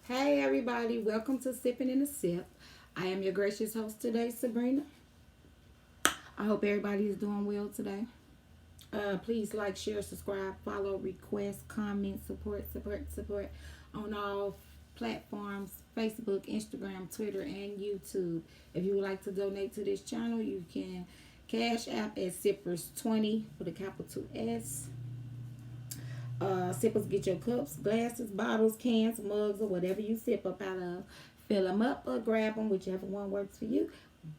Hey everybody, welcome to Sipping in a Sip. I am your gracious host today, Sabrina. I hope everybody is doing well today. Please like, share, subscribe, follow, request, comment, support on all platforms: Facebook, Instagram, Twitter, and YouTube. If you would like to donate to this channel, you can cash app at Sippers20 with a capital S. Sippers, get your cups, glasses, bottles, cans, mugs, or whatever you sip up out of. Fill them up or grab them, whichever one works for you.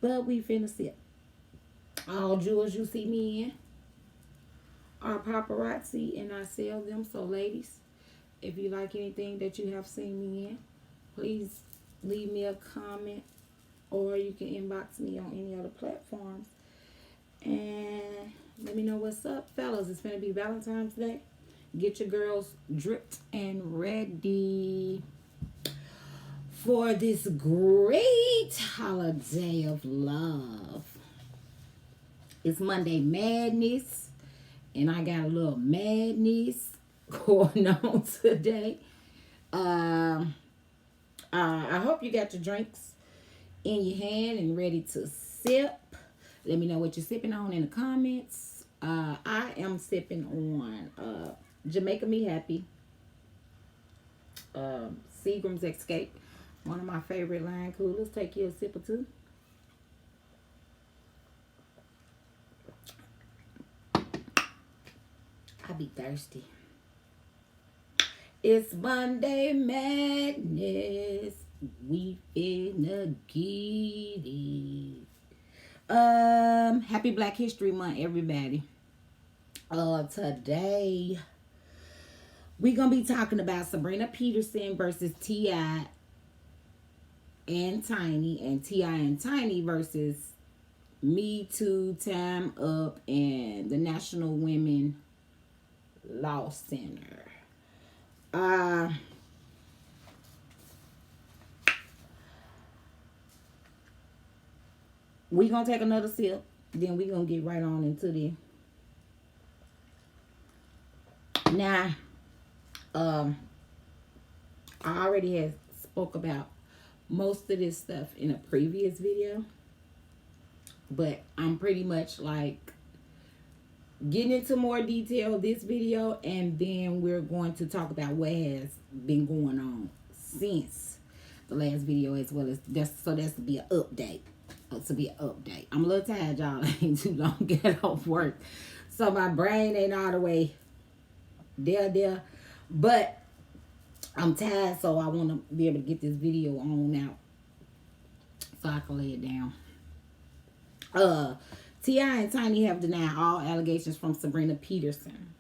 But we finna sip. All jewels you see me in are paparazzi, and I sell them. So, ladies, if you like anything that you have seen me in, please leave me a comment, or you can inbox me on any other platforms. And let me know what's up, fellas. It's gonna be Valentine's Day. Get your girls dripped and ready for this great holiday of love. It's Monday Madness, and I got a little madness going on today. I hope you got your drinks in your hand and ready to sip. Let me know what you're sipping on in the comments. I am sipping on Jamaica Me Happy, Seagram's Escape, one of my favorite line coolers. Take you a sip or two. I be thirsty. It's Monday Madness. We finna get it. Happy Black History Month, everybody. Today we gonna be talking about Sabrina Peterson versus T.I. and Tiny, and T.I. and Tiny versus Me Too, Time Up, and the National Women Law Center. We gonna take another sip, then we gonna get right on into the. Now, I already had spoke about most of this stuff in a previous video, but I'm pretty much like getting into more detail this video, and then we're going to talk about what has been going on since the last video, as well as that's to be an update. I'm a little tired, y'all. I ain't too long get off work, so my brain ain't all the way there, but I'm tired, so I want to be able to get this video on out so I can lay it down. T.I. and Tiny have denied all allegations from Sabrina Peterson,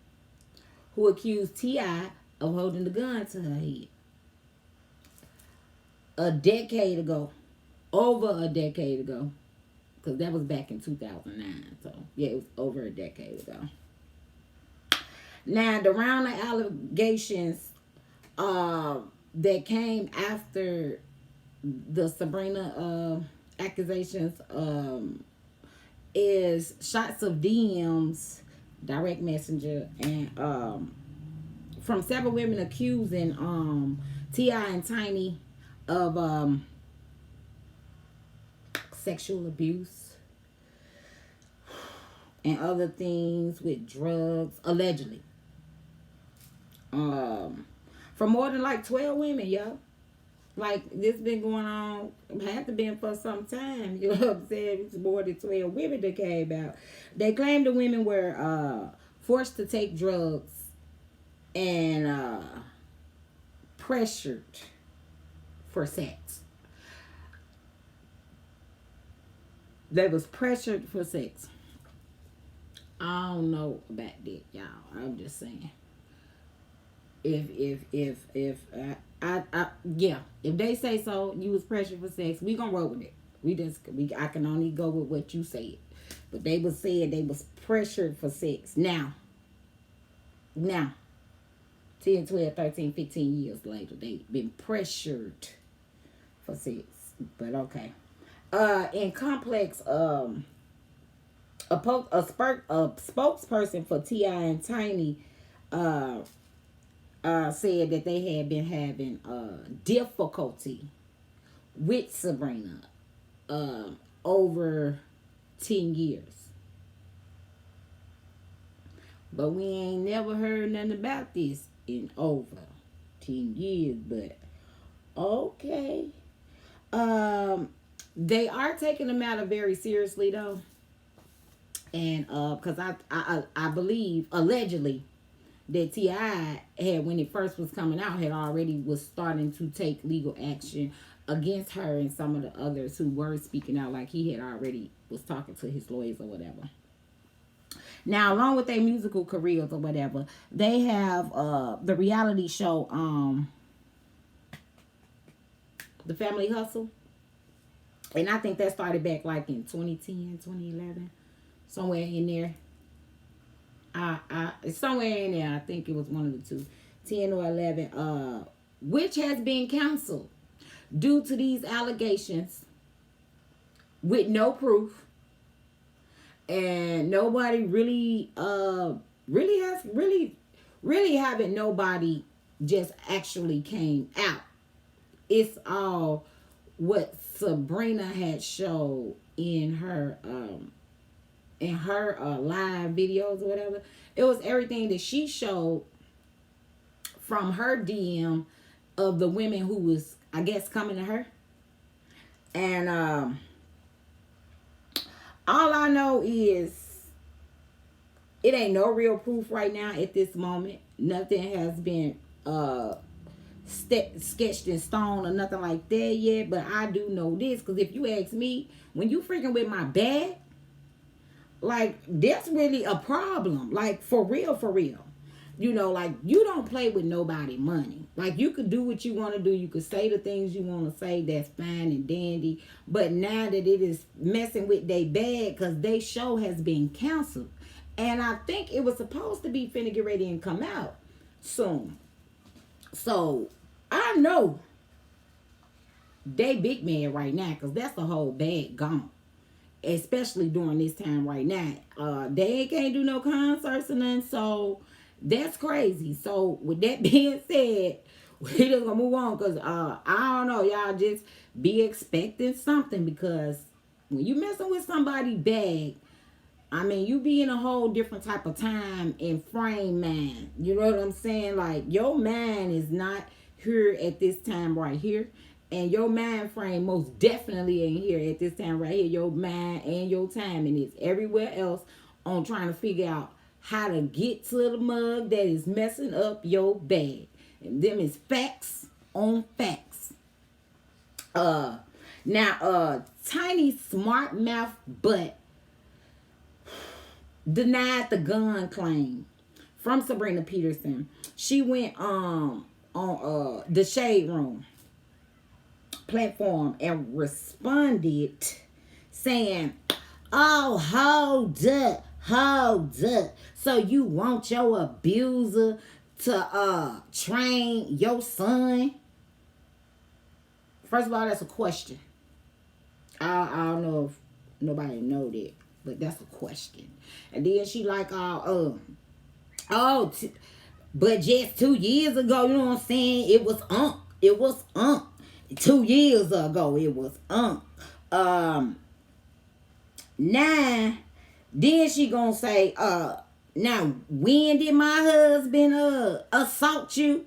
who accused T.I. of holding the gun to her head a decade ago, over a decade ago, because that was back in 2009. So yeah, it was over a decade ago. Now, the round of allegations that came after the Sabrina accusations is shots of DMs, direct messenger, and from several women accusing T.I. and Tiny of sexual abuse and other things with drugs, allegedly. For more than like 12 women, yo. Like, this been going on, had to been for some time. You know what I'm saying? It's more than 12 women that came out. They claimed the women were forced to take drugs and pressured for sex. They was pressured for sex. I don't know about that, y'all. I'm just saying. If they say so, you was pressured for sex, we gonna roll with it. I can only go with what you said. But they was saying they was pressured for sex. Now 10, 12, 13, 15 years later, they been pressured for sex. But okay. In complex, a spokesperson for T.I. and Tiny said that they had been having difficulty with Sabrina over 10 years. But we ain't never heard nothing about this in over 10 years. But okay. They are taking the matter very seriously though. And because I believe allegedly that T.I. had, when it first was coming out, had already was starting to take legal action against her and some of the others who were speaking out, like he had already was talking to his lawyers or whatever. Now, along with their musical careers or whatever, they have the reality show The Family Hustle. And I think that started back like in 2010, 2011. Somewhere in there. Somewhere in there, I think it was one of the two, 10 or 11, which has been canceled due to these allegations with no proof, and nobody really haven't nobody just actually came out. It's all what Sabrina had showed in her live videos or whatever. It was everything that she showed from her DM of the women who was, I guess, coming to her. And all I know is it ain't no real proof right now at this moment. Nothing has been sketched in stone or nothing like that yet. But I do know this, because if you ask me, when you freaking with my bag, like, that's really a problem. Like, for real, for real. You know, like, you don't play with nobody money. Like, you could do what you want to do. You could say the things you want to say. That's fine and dandy. But now that it is messing with they bag, because they show has been canceled. And I think it was supposed to be finna get ready and come out soon. So, I know they big man right now, because that's the whole bag gone. Especially during this time right now. They can't do no concerts or nothing, so that's crazy. So with that being said, we just gonna move on, because I don't know, y'all just be expecting something, because when you messing with somebody bag, I mean, you be in a whole different type of time and frame mind. You know what I'm saying? Like, your mind is not here at this time right here. And your mind frame most definitely ain't here at this time right here. Your mind and your time, and it's everywhere else on trying to figure out how to get to the mug that is messing up your bag. And them is facts on facts. Now, Tiny Smart Mouth Butt denied the gun claim from Sabrina Peterson. She went on the Shade Room platform and responded saying, "Oh, hold up. So you want your abuser to train your son?" First of all, that's a question. I don't know if nobody know that, but that's a question. And then she like, but just 2 years ago, you know what I'm saying? It was 2 years ago, it was now, then she gonna say, now, when did my husband assault you?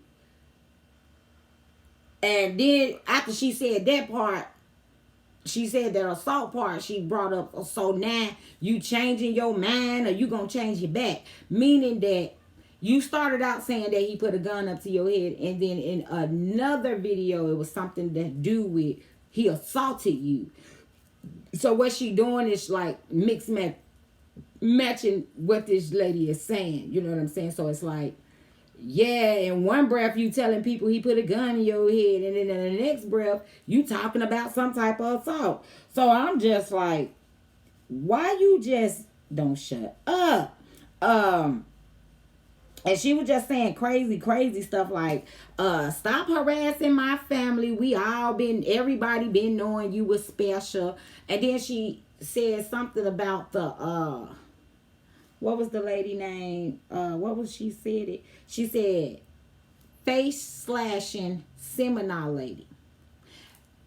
And then after she said that part, she said that assault part, she brought up, so now you changing your mind, or you gonna change your back? Meaning that you started out saying that he put a gun up to your head, and then in another video, it was something to do with he assaulted you. So what she doing is like matching what this lady is saying. You know what I'm saying? So it's like, yeah, in one breath you telling people he put a gun in your head, and then in the next breath you talking about some type of assault. So I'm just like, why you just don't shut up? And she was just saying crazy stuff like, stop harassing my family. Everybody been knowing you was special. And then she said something about the, what was the lady name? What was she said it? She said, face slashing seminar lady.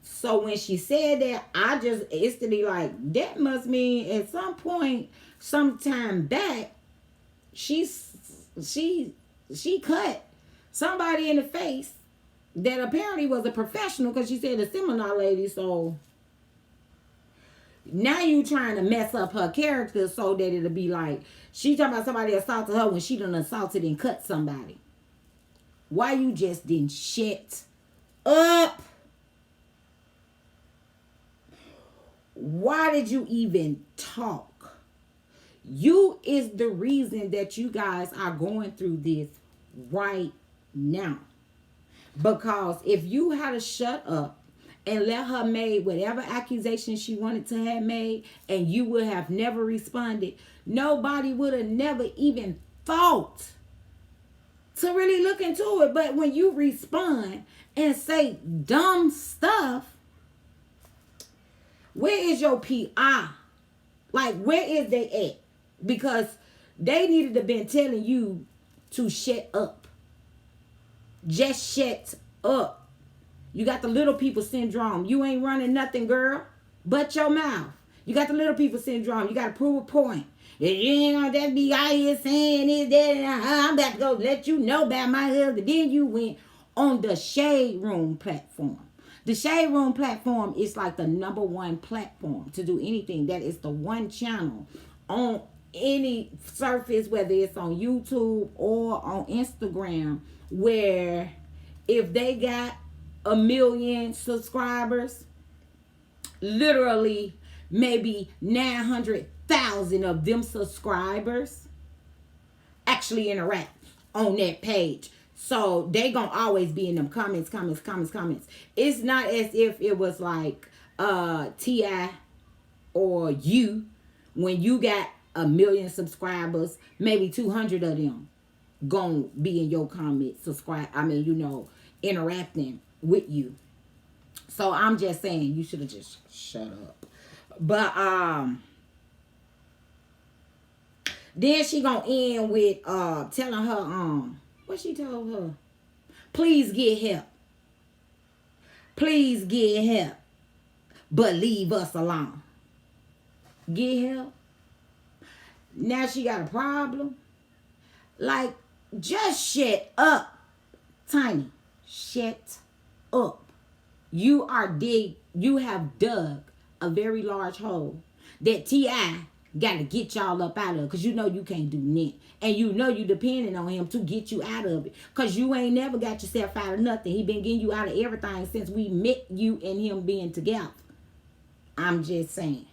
So when she said that, I just instantly like, that must mean at some point, sometime back, she cut somebody in the face that apparently was a professional, because she said a seminar lady. So now you trying to mess up her character so that it'll be like she talking about somebody assaulted her when she done assaulted and cut somebody. Why you just didn't shut up? Why did you even talk? You is the reason that you guys are going through this right now. Because if you had to shut up and let her make whatever accusation she wanted to have made, and you would have never responded, nobody would have never even thought to really look into it. But when you respond and say dumb stuff, where is your PR? Like, where is they at? Because they needed to been telling you to shut up. Just shut up. You got the little people syndrome. You ain't running nothing, girl, but your mouth. You got the little people syndrome. You got to prove a point. You ain't gonna just be out here saying this, that, and I'm about to go let you know about my husband. Then you went on the Shade Room platform. The Shade Room platform is like the #1 platform to do anything. That is the one channel on any surface, whether it's on YouTube or on Instagram, where if they got 1 million subscribers, literally maybe 900,000 of them subscribers actually interact on that page. So they gonna always be in them comments. It's not as if it was like T.I. or you, when you got 1 million subscribers, maybe 200 of them gonna be in your comments, interacting with you. So I'm just saying, you should have just shut up. But then she gonna end with telling her what she told her, please get help. Please get help. But leave us alone. Get help. Now she got a problem. Like, just shut up. Tiny, shut up. You have dug a very large hole that T.I. got to get y'all up out of, because you know you can't do nothing. And you know you depending on him to get you out of it, because you ain't never got yourself out of nothing. He been getting you out of everything since we met you and him being together. I'm just saying.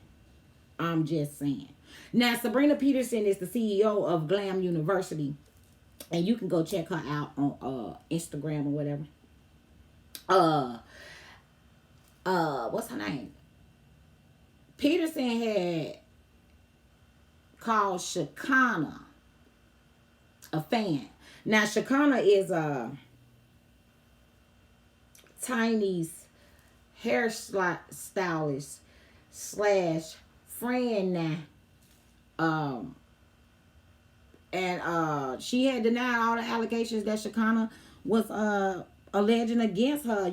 Now, Sabrina Peterson is the CEO of Glam University, and you can go check her out on Instagram or whatever. What's her name? Peterson had called Shakana a fan. Now, Shakana is Tiny's hairstylist / friend now. And she had denied all the allegations that Shakana was alleging against her.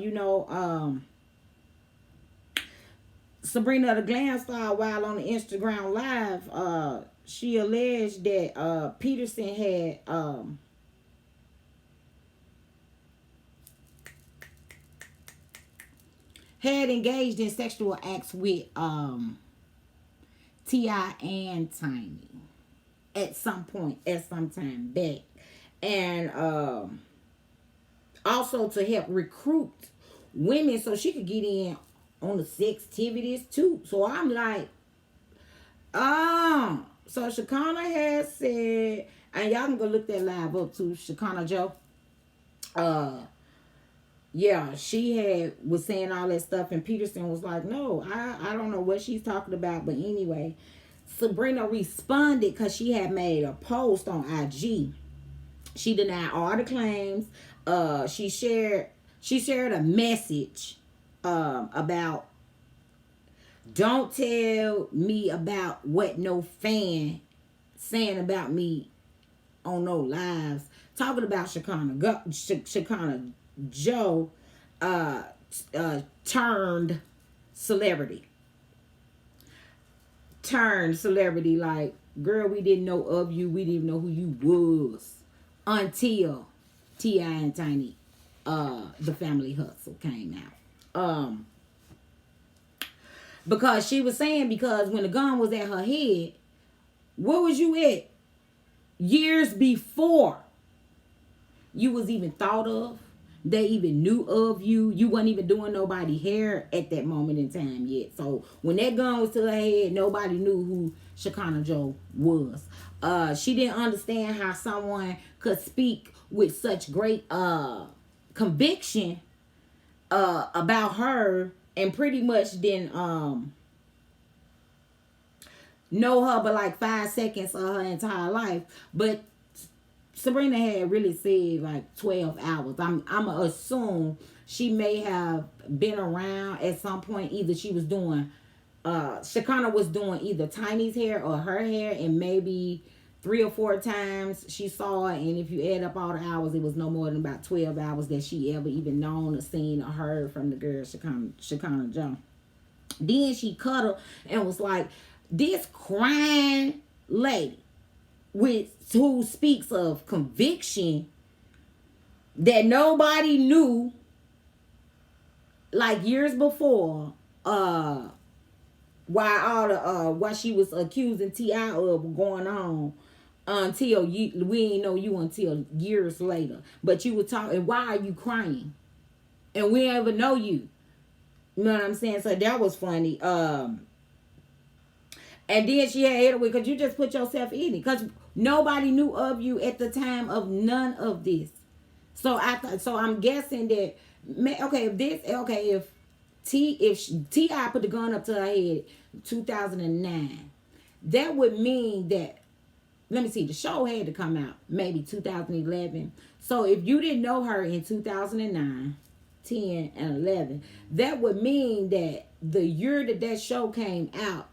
Sabrina the Glam Star, while on the Instagram Live, she alleged that Peterson had engaged in sexual acts with T.I. and Tiny at some time back. And also to help recruit women so she could get in on the sex activities too. So I'm like, so Shakana has said, and y'all can go look that live up too, Shakana Joe. Yeah, she was saying all that stuff, and Peterson was like, no, I don't know what she's talking about. But anyway, Sabrina responded because she had made a post on IG. She denied all the claims. She shared a message about, don't tell me about what no fan saying about me on no lives talking about Shekinah Joe turned celebrity. Turned celebrity, like, girl, we didn't know of you. We didn't even know who you was until T.I. and Tiny, the Family Hustle came out. Because she was saying, because when the gun was at her head, where was you at years before you was even thought of? They even knew of you. You wasn't even doing nobody hair at that moment in time yet. So when that gun was to her head, nobody knew who Shekinah Joe was. She didn't understand how someone could speak with such great conviction about her, and pretty much didn't know her but like 5 seconds of her entire life. But Sabrina had really said like 12 hours. I'm gonna assume she may have been around at some point. Either she was doing Shekinah was doing either Tiny's hair or her hair, and maybe 3 or 4 times she saw it. And if you add up all the hours, it was no more than about 12 hours that she ever even known or seen or heard from the girl Shekinah Joe. Then she cut her and was like, this crying lady who speaks of conviction that nobody knew like years before, why she was accusing T.I. of going on, until we ain't know you until years later. But you were talking, why are you crying? And we never know you. You know what I'm saying? So that was funny. And then she had it with, because you just put yourself in it. Because nobody knew of you at the time of none of this. So I'm guessing that, if T.I. put the gun up to her head 2009, that would mean that, let me see, the show had to come out maybe 2011. So if you didn't know her in 2009, 10, and 11, that would mean that the year that show came out,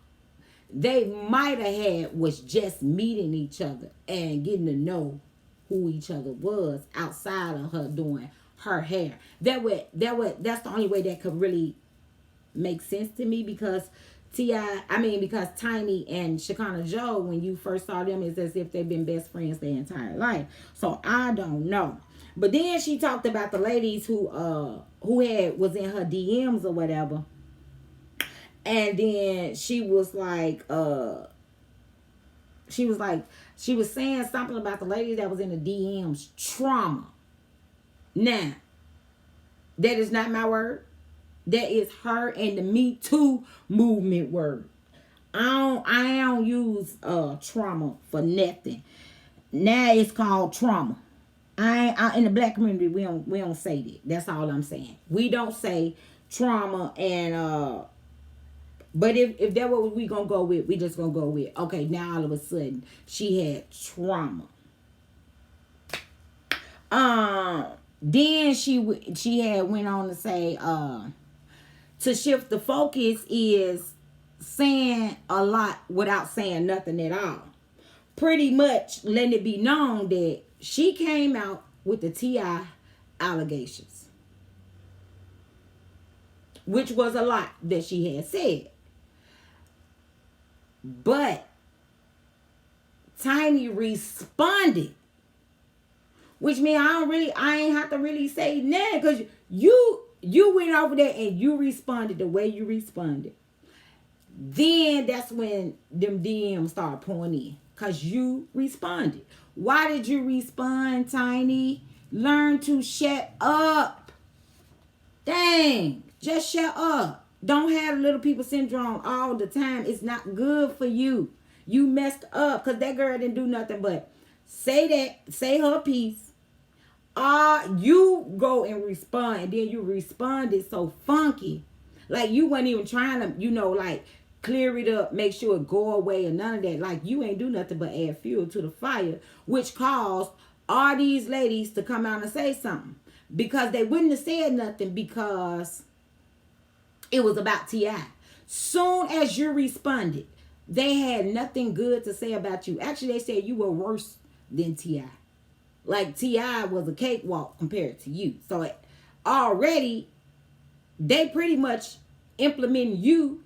they might have had was just meeting each other and getting to know who each other was outside of her doing her hair. That's the only way that could really make sense to me, because because Tiny and Shekinah Joe, when you first saw them, it's as if they've been best friends their entire life. So I don't know. But then she talked about the ladies who was in her DMs or whatever. And then she was saying something about the lady that was in the DMs trauma. Now, that is not my word. That is her and the Me Too movement word. I don't use trauma for nothing. Now it's called trauma. In the black community, we don't say that. That's all I'm saying. We don't say trauma, and but if that what we gonna go with, we just gonna go with, okay, now all of a sudden she had trauma. Then she had went on to say, to shift the focus is saying a lot without saying nothing at all. Pretty much letting it be known that she came out with the T.I. allegations, which was a lot that she had said. But Tiny responded, which means I ain't have to really say nothing, because you went over there and you responded the way you responded. Then that's when them DMs start pouring in, because you responded. Why did you respond, Tiny? Learn to shut up. Dang, just shut up. Don't have little people syndrome all the time. It's not good for you. You messed up, because that girl didn't do nothing but say her piece. You go and respond, and then you responded so funky. Like you weren't even trying to, clear it up, make sure it go away, or none of that. Like you ain't do nothing but add fuel to the fire, which caused all these ladies to come out and say something. Because they wouldn't have said nothing, because it was about T.I. Soon as you responded, they had nothing good to say about you. Actually, they said you were worse than T.I. Like T.I. was a cakewalk compared to you. So already they pretty much implementing you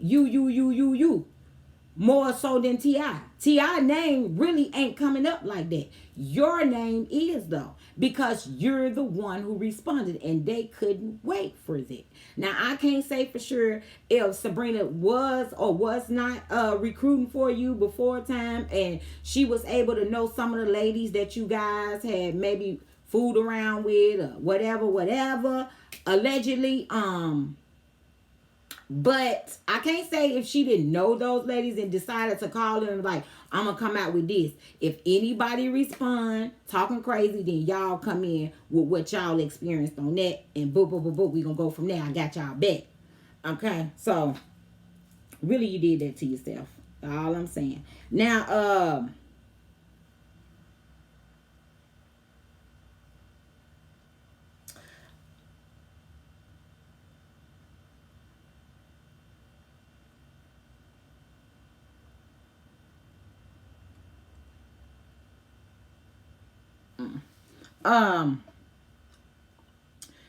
more so than T.I. T.I. name really ain't coming up like that. Your name is though, because you're the one who responded and they couldn't wait for that. Now I can't say for sure if Sabrina was or was not recruiting for you before time and she was able to know some of the ladies that you guys had maybe fooled around with or whatever allegedly. But I can't say if she didn't know those ladies and decided to call them like, I'm going to come out with this. If anybody respond talking crazy, then y'all come in with what y'all experienced on that. And boop, boop, boop, boop. We going to go from there. I got y'all back. Okay. So, really you did that to yourself. All I'm saying. Now, um,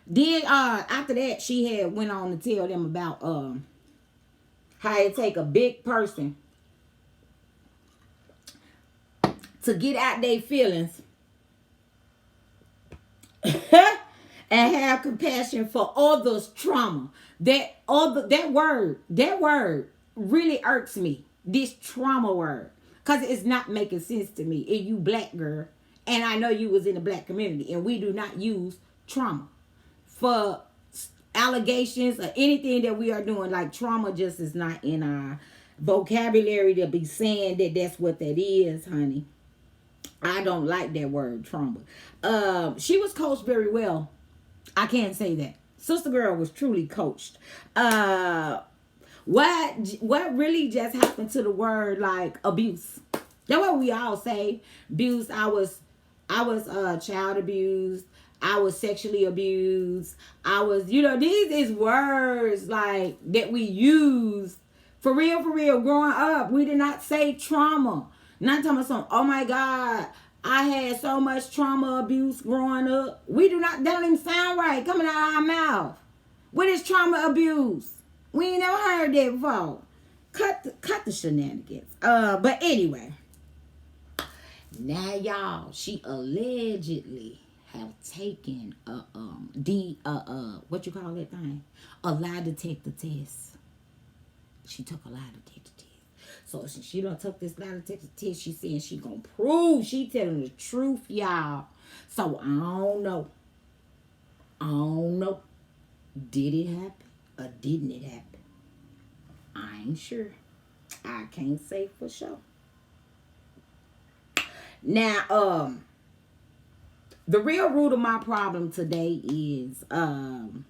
then after that she had went on to tell them about how it take a big person to get out their feelings and have compassion for others' trauma. That word really irks me. This trauma word, cause it's not making sense to me. And you black girl, and I know you was in the black community, and we do not use trauma for allegations or anything that we are doing. Like trauma just is not in our vocabulary to be saying that that's what that is, honey. I don't like that word, trauma. She was coached very well. I can't say that. Sister Girl was truly coached. What really just happened to the word like abuse? That's what we all say. Abuse. I was child abused. I was sexually abused. I was, these is words like that we use for real, growing up. We did not say trauma. Not talking about something, oh my God, I had so much trauma abuse growing up. We do not, that don't even sound right coming out of our mouth. What is trauma abuse? We ain't never heard that before. Cut the shenanigans. But anyway. Now y'all, she allegedly have taken what you call that thing? A lie detector test. She took a lie detector test. So since she done took this lie detector test, she saying she gonna prove she telling the truth, y'all. So I don't know. Did it happen or didn't it happen? I ain't sure. I can't say for sure. Now, the real root of my problem today is the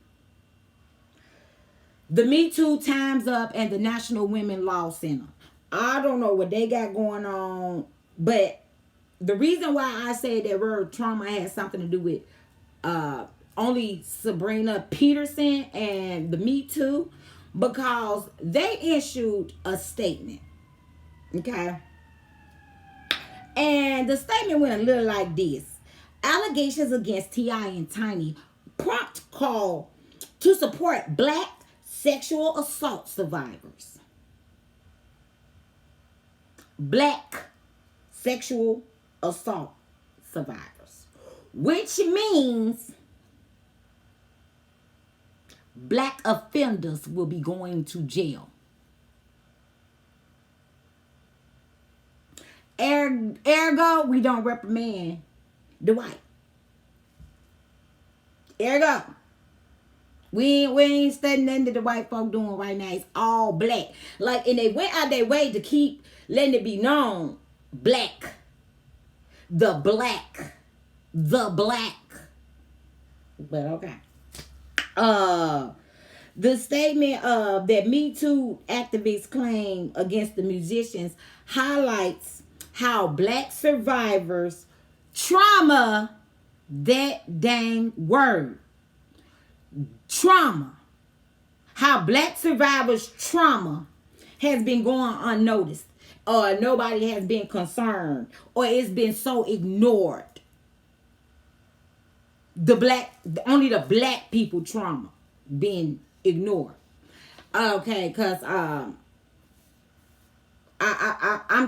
Me Too Time's Up and the National Women Law Center. I don't know what they got going on, but the reason why I say that word trauma has something to do with only Sabrina Peterson and the Me Too, because they issued a statement. Okay? And the statement went a little like this. Allegations against T.I. and Tiny prompt call to support black sexual assault survivors. Black sexual assault survivors. Which means black offenders will be going to jail. Ergo, we don't reprimand the white. Ergo, we ain't studying nothing that the white folk doing right now. It's all black. Like, and they went out their way to keep letting it be known. Black. The black. But okay. The statement that Me Too activists claim against the musicians highlights how black survivors trauma, that dang word, trauma, how black survivors trauma has been going unnoticed. or nobody has been concerned, or it's been so ignored. Only the black people trauma being ignored. Okay, cause I'm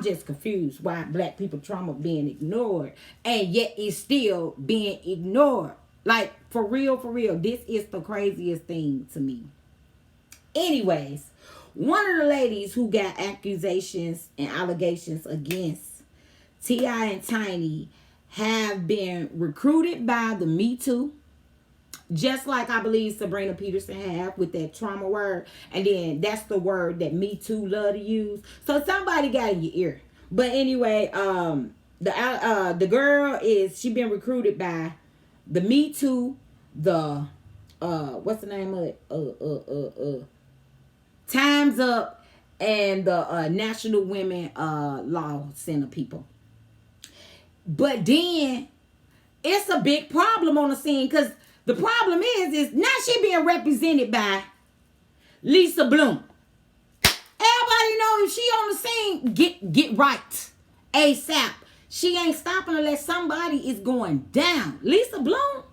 just confused why black people trauma being ignored, and yet it's still being ignored. Like, for real, this is the craziest thing to me. Anyways, one of the ladies who got accusations and allegations against T.I. and Tiny have been recruited by the Me Too, just like I believe Sabrina Peterson have with that trauma word. And then that's the word that Me Too love to use. So somebody got in your ear. But anyway, the girl she been recruited by the Me Too, the what's the name of it? Time's Up, and the National Women Law Center people. But then it's a big problem on the scene, because the problem is now she being represented by Lisa Bloom. Everybody know if she on the scene, get right ASAP. She ain't stopping unless somebody is going down. Lisa Bloom,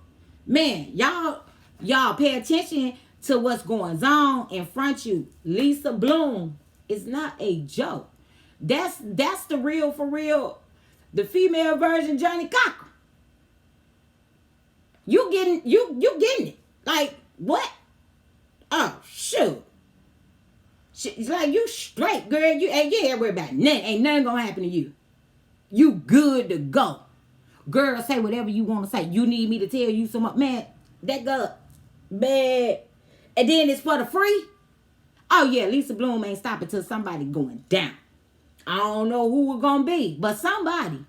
man, y'all pay attention to what's going on in front of you. Lisa Bloom is not a joke. That's the real for real, the female version Johnny Cochran. You getting it. Like, what? Oh, shoot. It's like, you straight, girl. You ain't worried about nothing. Ain't nothing gonna happen to you. You good to go. Girl, say whatever you want to say. You need me to tell you so much. Man, that girl, bad. And then it's for the free. Oh, yeah, Lisa Bloom ain't stopping till somebody going down. I don't know who it's gonna be, but somebody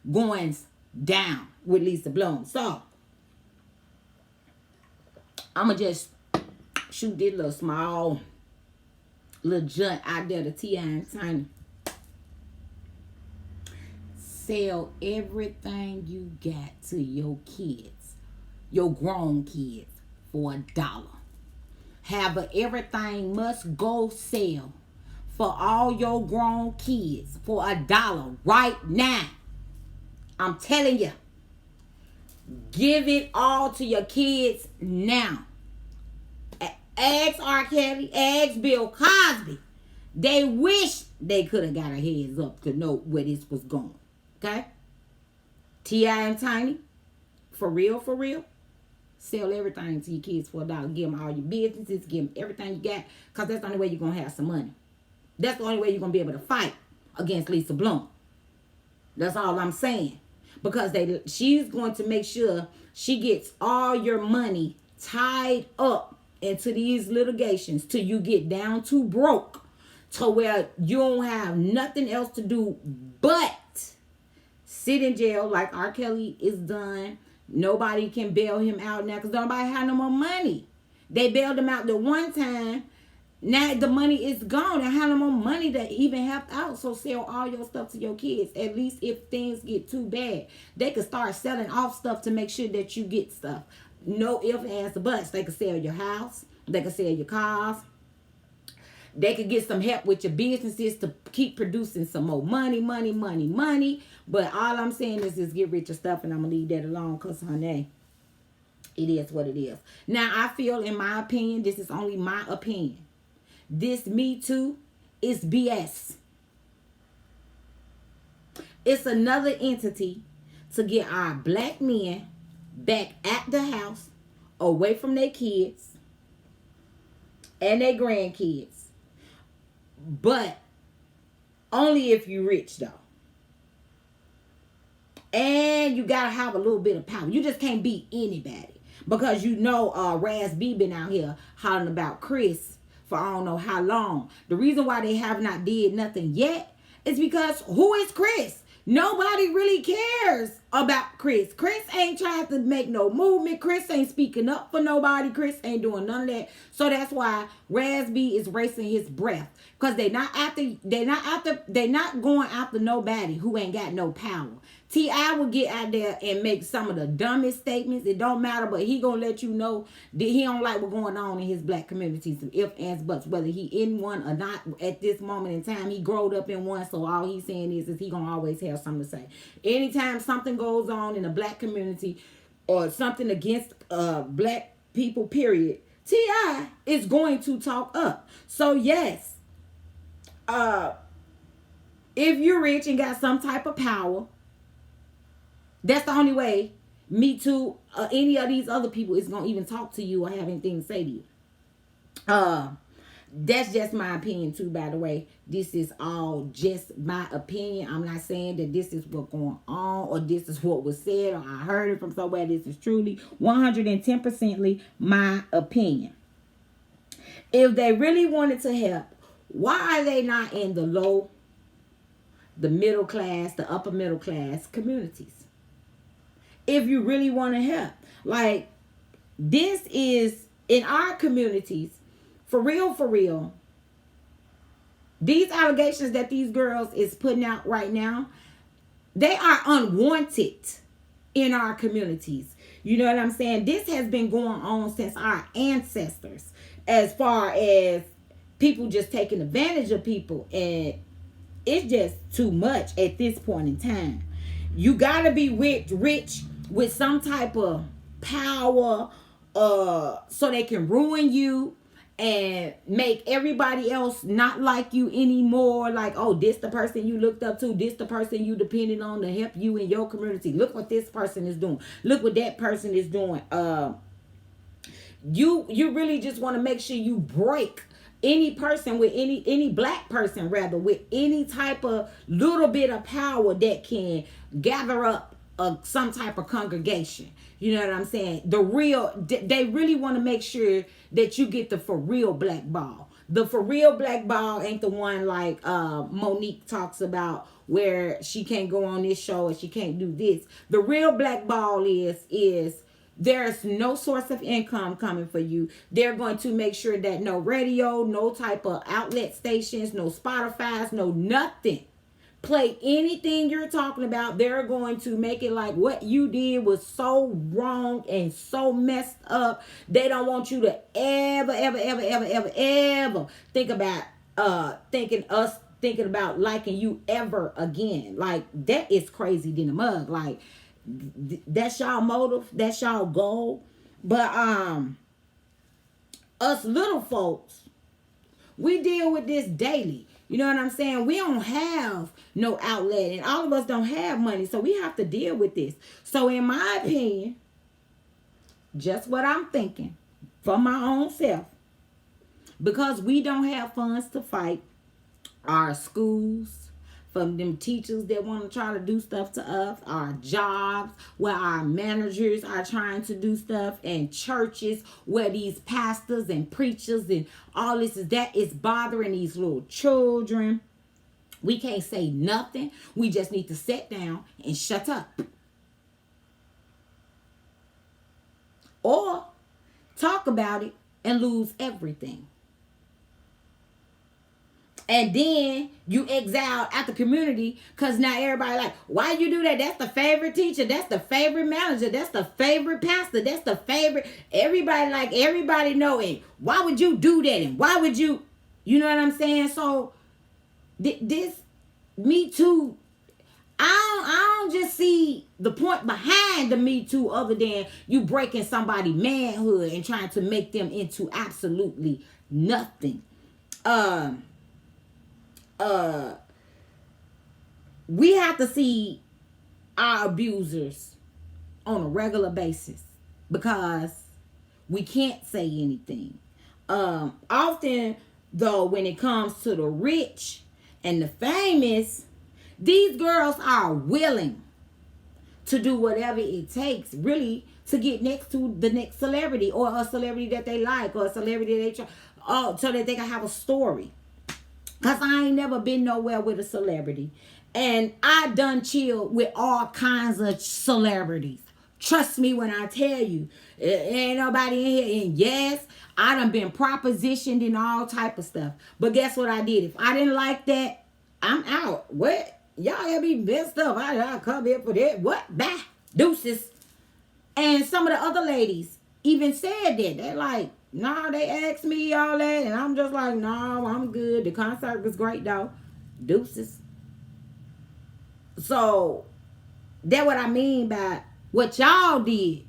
going down with Lisa Bloom. So, I'ma just shoot this little small little junk out there to T.I. and Tiny. Sell everything you got to your kids, your grown kids, for $1. Have a everything must go sale for all your grown kids for $1 right now. I'm telling you. Give it all to your kids now. Ask R. Kelly, ask Bill Cosby. They wish they could have got a heads up to know where this was going. Okay? T.I. and Tiny, for real, sell everything to your kids for $1. Give them all your businesses, give them everything you got, because that's the only way you're going to have some money. That's the only way you're going to be able to fight against Lisa Bloom. That's all I'm saying. Because she's going to make sure she gets all your money tied up into these litigations till you get down to broke, to where you don't have nothing else to do but sit in jail like R. Kelly is done. Nobody can bail him out now because nobody have no more money. They bailed him out the one time. Now the money is gone. They have no more money to even help out. So sell all your stuff to your kids. At least if things get too bad, they could start selling off stuff to make sure that you get stuff. No ifs, ands, or buts. They could sell your house. They could sell your cars. They could get some help with your businesses to keep producing some more money. But all I'm saying is get rid of stuff, and I'm going to leave that alone because, honey, it is what it is. Now, I feel, in my opinion, this is only my opinion. This Me Too is BS. It's another entity to get our black men back at the house, away from their kids and their grandkids. But only if you're rich, though. And you got to have a little bit of power. You just can't beat anybody. Because you know Raz B been out here hollering about Chris for I don't know how long. The reason why they have not did nothing yet is because who is Chris? Nobody really cares about Chris. Chris ain't trying to make no movement. Chris ain't speaking up for nobody. Chris ain't doing none of that. So that's why Raz B is racing his breath. Because they're not going after nobody who ain't got no power. T.I. will get out there and make some of the dumbest statements. It don't matter, but he gonna let you know that he don't like what's going on in his black community. Some if, ands, buts. Whether he in one or not at this moment in time, he growed up in one, so all he's saying is he gonna always have something to say. Anytime something goes on in the black community or something against black people, period, T.I. is going to talk up. So yes, if you're rich and got some type of power, that's the only way Me Too, any of these other people is going to even talk to you or have anything to say to you. That's just my opinion too, by the way. This is all just my opinion. I'm not saying that this is what's going on or this is what was said or I heard it from somewhere. This is truly 110% my opinion. If they really wanted to help, why are they not in the low, the middle class, the upper middle class communities? If you really want to help, like, this is in our communities, for real, these allegations that these girls is putting out right now, they are unwanted in our communities. You know what I'm saying? This has been going on since our ancestors, as far as people just taking advantage of people, and it's just too much at this point in time. You gotta be rich with some type of power, so they can ruin you and make everybody else not like you anymore. Like, oh, this the person you looked up to, this the person you depended on to help you in your community. Look what this person is doing. Look what that person is doing. You really just want to make sure you break any person with any black person, rather, with any type of little bit of power that can gather up some type of congregation. You know what I'm saying? They really want to make sure that you get the for real black ball. The for real black ball ain't the one like Monique talks about, where she can't go on this show and she can't do this. The real black ball is there's no source of income coming for you. They're going to make sure that no radio, no type of outlet stations, no Spotify's, no nothing play anything you're talking about. They're going to make it like what you did was so wrong and so messed up. They don't want you to ever think about thinking about liking you ever again. Like, that is crazy than a mug. Like, that's y'all motive, that's y'all goal. But us little folks, we deal with this daily. You know what I'm saying? We don't have no outlet, and all of us don't have money, so we have to deal with this. So in my opinion, just what I'm thinking for my own self, because we don't have funds to fight our schools, from them teachers that want to try to do stuff to us, our jobs where our managers are trying to do stuff, and churches where these pastors and preachers and all this is bothering these little children. We can't say nothing. We just need to sit down and shut up. Or talk about it and lose everything. And then you exile out the community, because now everybody like, why you do that? That's the favorite teacher. That's the favorite manager. That's the favorite pastor. That's the favorite. Everybody know it. Why would you do that? And why would you know what I'm saying? So this Me Too, I don't just see the point behind the Me Too other than you breaking somebody's manhood and trying to make them into absolutely nothing. We have to see our abusers on a regular basis, because we can't say anything. Often, though, when it comes to the rich and the famous, these girls are willing to do whatever it takes, really, to get next to the next celebrity, or a celebrity that they like, or a celebrity they try, so that they can have a story. Because I ain't never been nowhere with a celebrity. And I done chilled with all kinds of celebrities. Trust me when I tell you. Ain't nobody in here. And yes, I done been propositioned and all type of stuff. But guess what I did? If I didn't like that, I'm out. What? Y'all have me messed up. I come here for that. What? Bah. Deuces. And some of the other ladies even said that. They're like, nah, they asked me all that. And I'm just like, no, I'm good. The concert was great, though. Deuces. So, that's what I mean by what y'all did.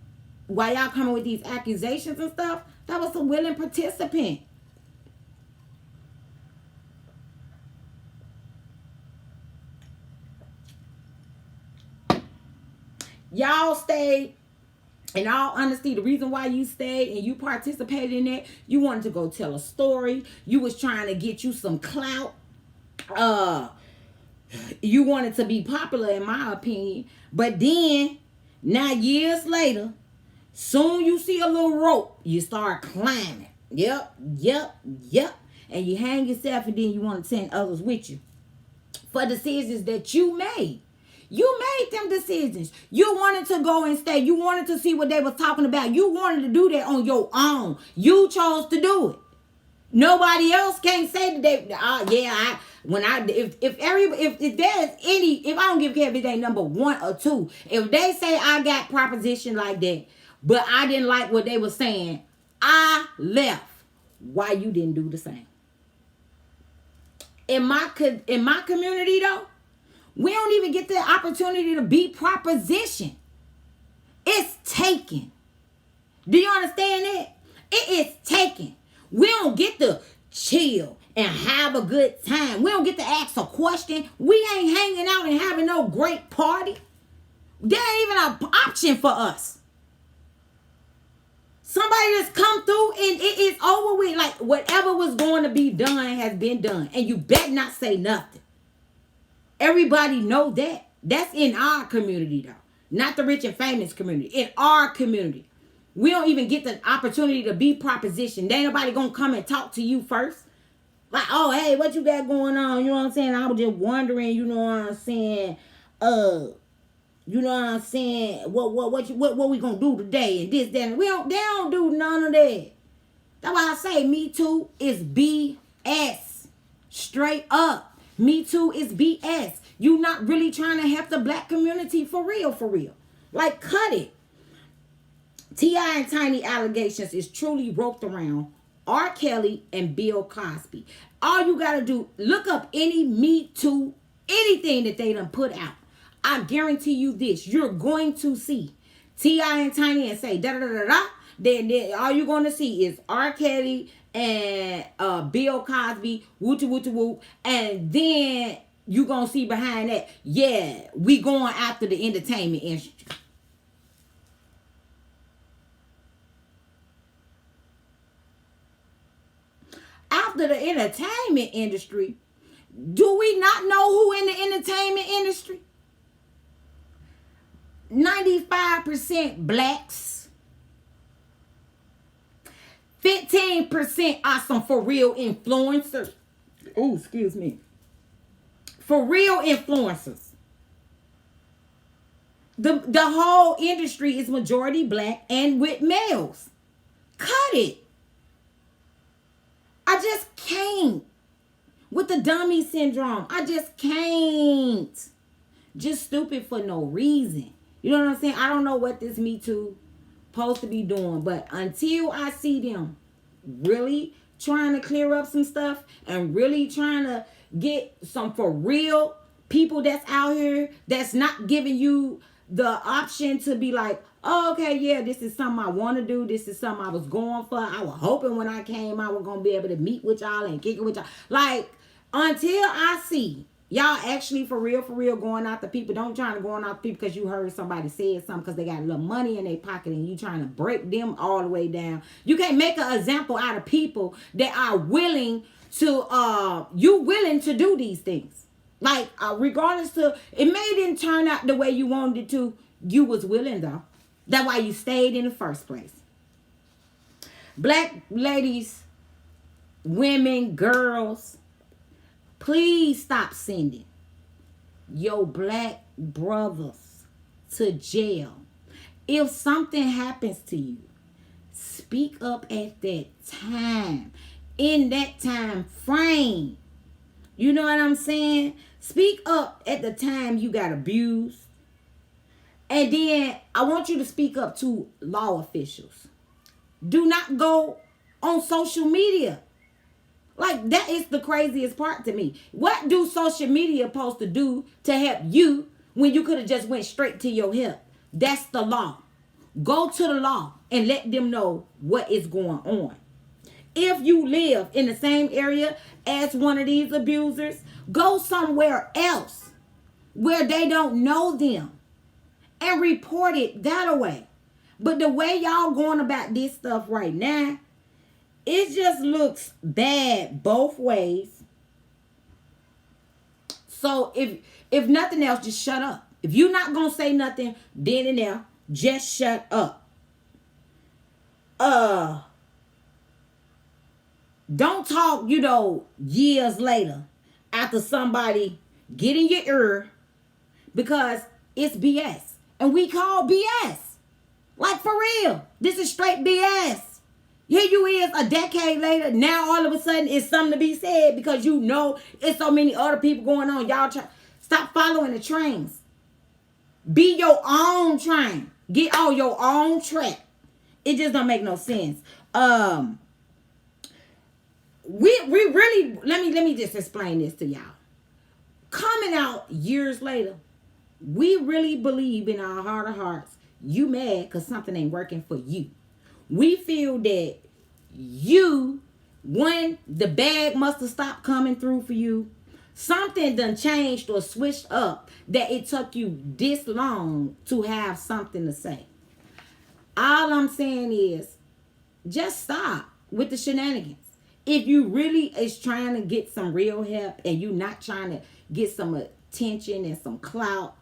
While y'all coming with these accusations and stuff, that was a willing participant. Y'all stayed. In all honesty, the reason why you stayed and you participated in that, you wanted to go tell a story. You was trying to get you some clout. Uh, you wanted to be popular, in my opinion. But then, now years later, soon you see a little rope, you start climbing. Yep, yep, yep. And you hang yourself, and then you want to send others with you for decisions that you made. You made them decisions. You wanted to go and stay. You wanted to see what they were talking about. You wanted to do that on your own. You chose to do it. Nobody else can't say that they, if there's any, if I don't give a care if it's number 1 or 2, if they say I got proposition like that, but I didn't like what they were saying, I left. Why you didn't do the same? In my community though, we don't even get the opportunity to be propositioned. It's taken. Do you understand that? It is taken. We don't get to chill and have a good time. We don't get to ask a question. We ain't hanging out and having no great party. There ain't even an option for us. Somebody just come through and it is over with. Like whatever was going to be done has been done. And you better not say nothing. Everybody know that. That's in our community though. Not the rich and famous community. In our community. We don't even get the opportunity to be propositioned. Ain't nobody gonna come and talk to you first. Like, oh, hey, what you got going on? You know what I'm saying? I was just wondering, you know what I'm saying? You know what I'm saying? What we gonna do today? And this, that, and they don't do none of that. That's why I say Me Too is BS. Straight up. Me Too is BS. You not really trying to help the black community for real, for real. Like, cut it. T.I. and Tiny allegations is truly roped around R. Kelly and Bill Cosby. All you got to do, look up any Me Too, anything that they done put out. I guarantee you this. You're going to see T.I. and Tiny and say da-da-da-da-da. Then all you're going to see is R. Kelly and Bill Cosby, woo-woo-woo. And then you're going to see behind that, yeah, we going after the entertainment industry. After the entertainment industry, do we not know who in the entertainment industry? 95% blacks. 15% are some for real influencers. Oh, excuse me. For real influencers. The whole industry is majority black and with males. Cut it. I just can't. With the dummy syndrome. I just can't. Just stupid for no reason. You know what I'm saying? I don't know what this Me Too supposed to be doing. But until I see them really trying to clear up some stuff and really trying to get some for real people that's out here that's not giving you the option to be like, oh, okay, yeah, this is something I want to do. This is something I was going for. I was hoping when I came, I was going to be able to meet with y'all and kick it with y'all. Like, until I see y'all actually for real going after people, don't try to go on after people because you heard somebody say something because they got a little money in their pocket and you trying to break them all the way down. You can't make an example out of people that are willing to, you willing to do these things. Like, regardless to, it may didn't turn out the way you wanted it to, you was willing though. That's why you stayed in the first place. Black ladies, women, girls, please stop sending your black brothers to jail. If something happens to you, speak up at that time. In that time frame. You know what I'm saying? Speak up at the time you got abused. And then I want you to speak up to law officials. Do not go on social media. Like, that is the craziest part to me. What do social media supposed to do to help you when you could have just went straight to your help? That's the law. Go to the law and let them know what is going on. If you live in the same area as one of these abusers, go somewhere else where they don't know them and report it that way. But the way y'all going about this stuff right now, it just looks bad both ways. So if nothing else, just shut up. If you're not gonna say nothing then and there, just shut up. Don't talk, years later after somebody get in your ear, because it's BS. And we call BS. Like, for real. This is straight BS. Here you is a decade later. Now all of a sudden it's something to be said because it's so many other people going on. Y'all stop following the trains. Be your own train. Get on your own track. It just don't make no sense. We really, let me just explain this to y'all. Coming out years later, we really believe in our heart of hearts you mad because something ain't working for you. We feel that when the bag must have stopped coming through for you, something done changed or switched up that it took you this long to have something to say. All I'm saying is, just stop with the shenanigans. If you really is trying to get some real help and you not trying to get some attention and some clout,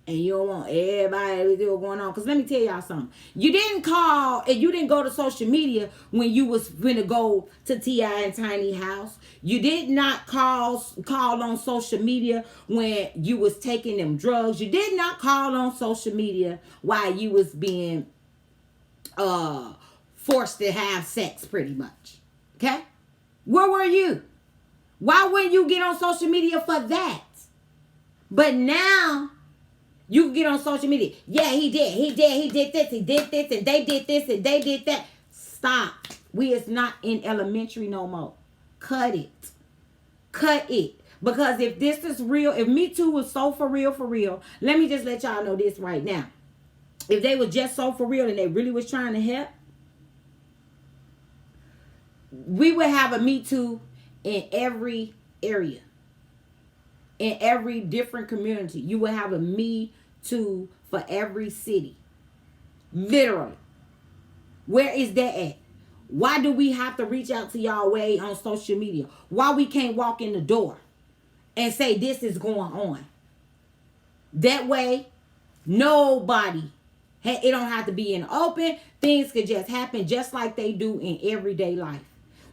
and you don't want everybody to see what's going on. Because let me tell y'all something. You didn't call and you didn't go to social media when you was going to go to T.I. and Tiny house. You did not call on social media when you was taking them drugs. You did not call on social media while you was being forced to have sex, pretty much. Okay? Where were you? Why wouldn't you get on social media for that? But now you can get on social media. Yeah, he did this, and they did this, and they did that. Stop. We is not in elementary no more. Cut it. Cut it. Because if this is real, if Me Too was so for real, let me just let y'all know this right now. If they were just so for real and they really was trying to help, we would have a Me Too in every area. In every different community. You would have a Me Too for every city. Literally. Where is that at? Why do we have to reach out to y'all way on social media? Why we can't walk in the door and say this is going on? That way, nobody, it don't have to be in the open. Things could just happen just like they do in everyday life.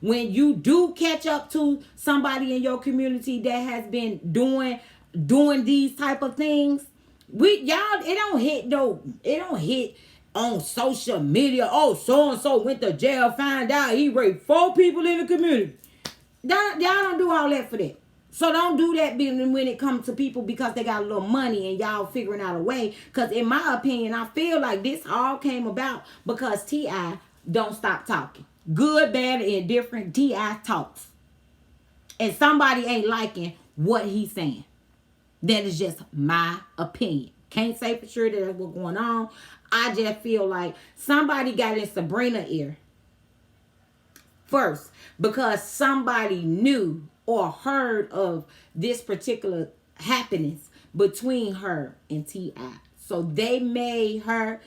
When you do catch up to somebody in your community that has been doing these type of things, it don't hit on social media. Oh, so and so went to jail, find out he raped 4 people in the community. Y'all don't do all that for that. So don't do that when it comes to people because they got a little money and y'all figuring out a way. Because in my opinion, I feel like this all came about because T.I. don't stop talking. Good, bad, and indifferent, T.I. talks. And somebody ain't liking what he's saying. That is just my opinion. Can't say for sure that that's what's going on. I just feel like somebody got in Sabrina ear first because somebody knew or heard of this particular happenings between her and T.I. So they got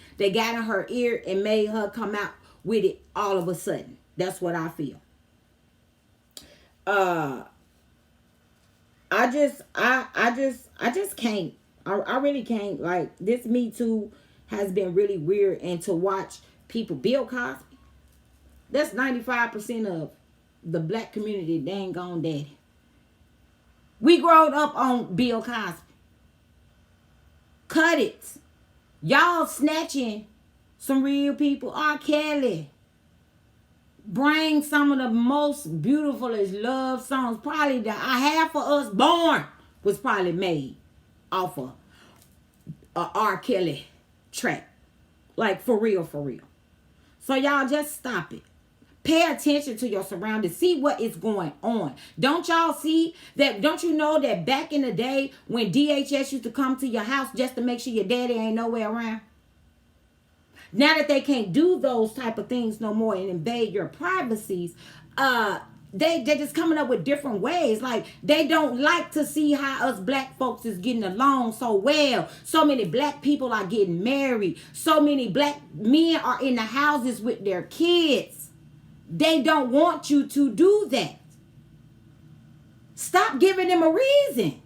in her ear and made her come out with it all of a sudden. That's what I feel. I just can't. I really can't. Like, this Me Too has been really weird. And to watch people, Bill Cosby, that's 95% of the black community dang gone daddy. We growed up on Bill Cosby. Cut it. Y'all snatching some real people. R. Kelly. bring some of the most beautifulest love songs. Probably the I Have For Us Born was probably made off of a R. Kelly track. Like, for real, for real. So y'all just stop it. Pay attention to your surroundings. See what is going on. Don't y'all see that? Don't you know that back in the day when DHS used to come to your house just to make sure your daddy ain't nowhere around? Now that they can't do those type of things no more and invade your privacies, they're just coming up with different ways. Like, they don't like to see how us black folks is getting along so well. So many black people are getting married. So many black men are in the houses with their kids. They don't want you to do that. Stop giving them a reason.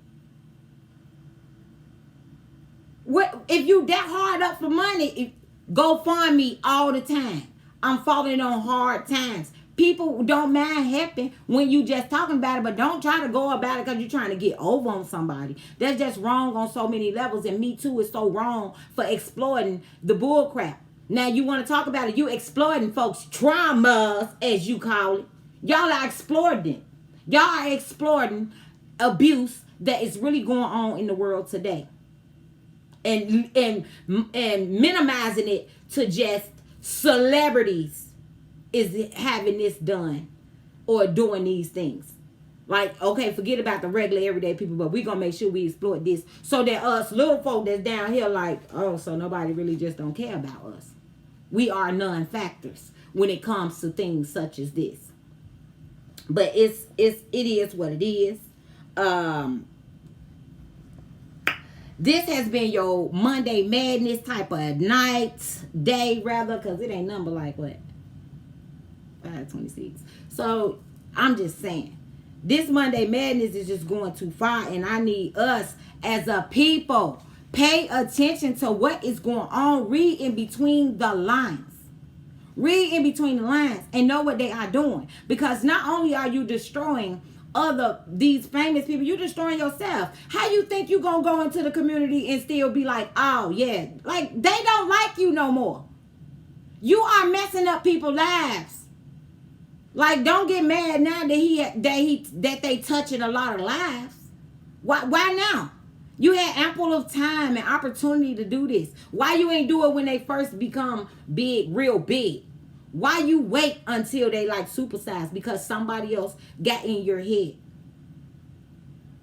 What if you that hard up for money? Go find me all the time. I'm falling on hard times. People don't mind helping when you just talking about it, but don't try to go about it because you're trying to get over on somebody. That's just wrong on so many levels, and Me Too is so wrong for exploiting the bull crap. Now you want to talk about it, you exploiting folks' traumas, as you call it. Y'all are exploiting. Y'all are exploiting abuse that is really going on in the world today. And minimizing it to just celebrities is having this done or doing these things. Like, okay, forget about the regular everyday people, but we gonna make sure we exploit this so that us little folk that's down here like, oh, so nobody really just don't care about us. We are non-factors when it comes to things such as this. But it is what it is. This has been your Monday Madness type of day, rather, because it ain't number like what? 5:26. So I'm just saying, this Monday Madness is just going too far, and I need us as a people pay attention to what is going on. Read in between the lines. Read in between the lines and know what they are doing, because not only are you destroying these famous people, you're destroying yourself. How you think you gonna go into the community and still be like, oh yeah, like they don't like you no more? You are messing up people's lives. Like, don't get mad now that they touching a lot of lives. Why now? You had ample of time and opportunity to do this. Why you ain't do it when they first become big, real big? Why you wait until they like supersize because somebody else got in your head?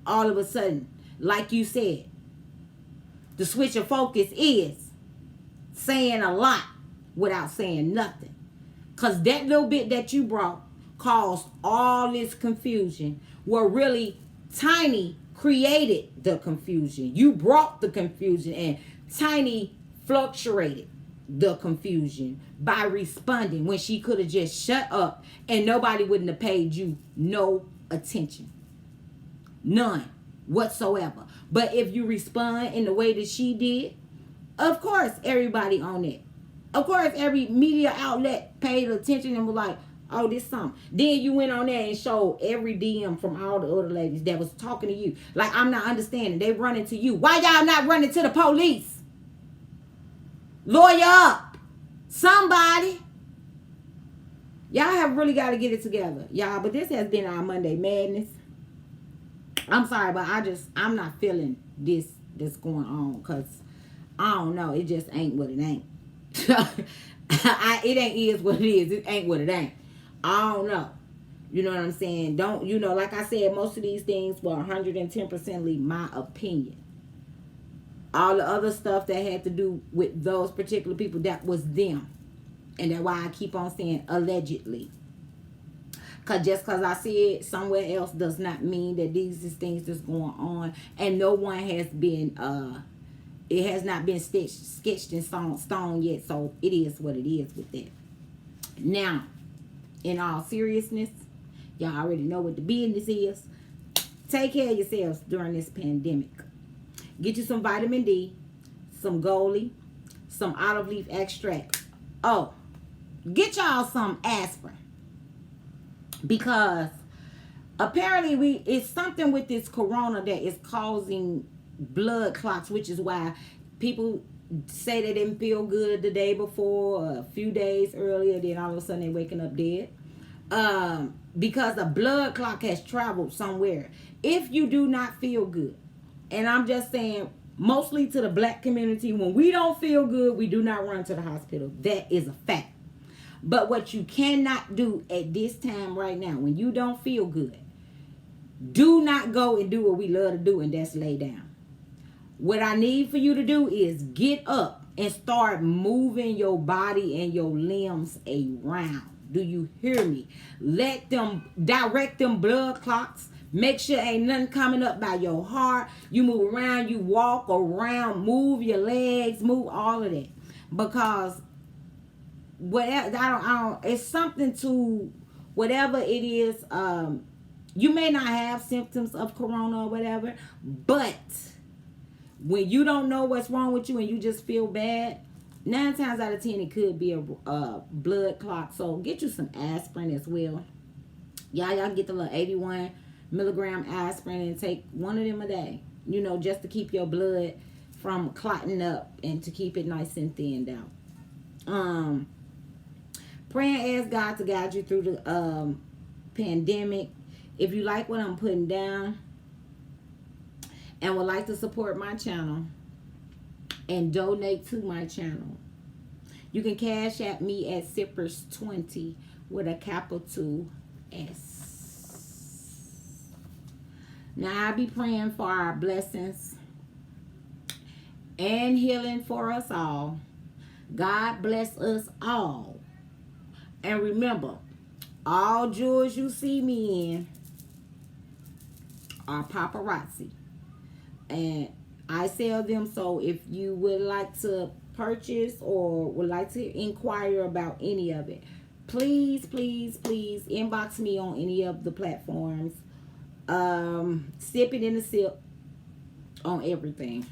All of a sudden, like you said, the switch of focus is saying a lot without saying nothing. Because that little bit that you brought caused all this confusion, where really Tiny created the confusion. You brought the confusion, and Tiny fluctuated the confusion by responding when she could have just shut up and nobody wouldn't have paid you no attention. None whatsoever. But if you respond in the way that she did, of course everybody on it. Of course every media outlet paid attention and was like, oh, this something. Then you went on there and showed every DM from all the other ladies that was talking to you. Like, I'm not understanding. They running to you. Why y'all not running to the police? Lawyer up. Somebody. Y'all have really got to get it together, y'all. But this has been our Monday Madness. I'm sorry, but I'm not feeling this going on, because I don't know. It just ain't what it ain't. It ain't is what it is. It ain't what it ain't. I don't know. You know what I'm saying? Don't, like I said, most of these things were 110% my opinion. All the other stuff that had to do with those particular people, that was them. And that's why I keep on saying allegedly. Because just because I see it somewhere else does not mean that these is things that's going on. And no one has been, it has not been sketched in stone yet. So it is what it is with that. Now, in all seriousness, y'all already know what the business is. Take care of yourselves during this pandemic. Get you some vitamin D, some Goalie, some olive leaf extract. Oh, get y'all some aspirin. Because apparently it's something with this corona that is causing blood clots, which is why people say they didn't feel good the day before or a few days earlier, then all of a sudden they're waking up dead. because a blood clot has traveled somewhere. If you do not feel good, and I'm just saying, mostly to the black community, when we don't feel good, we do not run to the hospital. That is a fact. But what you cannot do at this time right now, when you don't feel good, do not go and do what we love to do, and that's lay down. What I need for you to do is get up and start moving your body and your limbs around. Do you hear me? Let them direct them blood clots. Make sure ain't nothing coming up by your heart. You move around, you walk around, move your legs, move all of that. Because whatever, I don't, it's something to whatever it is. You may not have symptoms of corona or whatever, but when you don't know what's wrong with you and you just feel bad, 9 times out of 10 it could be a blood clot. So get you some aspirin as well. Y'all can get the little 81 milligram aspirin and take one of them a day. You know, just to keep your blood from clotting up and to keep it nice and thinned out. Pray and ask God to guide you through the pandemic. If you like what I'm putting down and would like to support my channel and donate to my channel, you can cash at me at Sippers20 with a capital S. Now I'll be praying for our blessings and healing for us all. God bless us all. And remember, all jewels you see me in are paparazzi. And I sell them, so if you would like to purchase or would like to inquire about any of it, please, please, please inbox me on any of the platforms. Sip it in the sip on everything.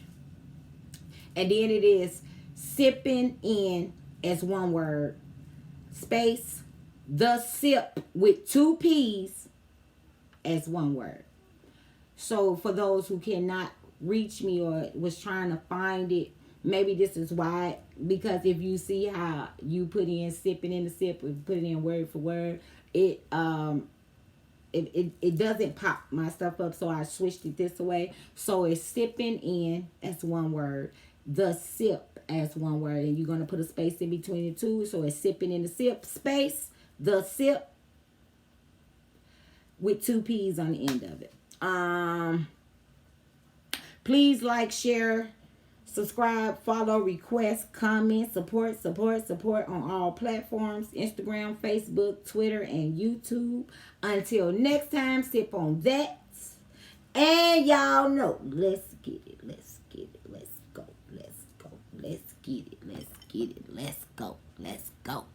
And then it is sipping in as one word. Space, the sip with 2 P's as one word. So for those who cannot reach me or was trying to find it, maybe this is why, because if you see how you put in sipping in the sip, put it in word for word, it doesn't pop my stuff up, so I switched it this way. So it's sipping in as one word, the sip as one word, and you're going to put a space in between the two, so it's sipping in the sip, space, the sip, with 2 P's on the end of it. Please like, share, subscribe, follow, request, comment, support on all platforms: Instagram, Facebook, Twitter, and YouTube. Until next time, sip on that. And y'all know, let's get it, let's get it, let's go, let's go, let's get it, let's get it, let's go, let's go.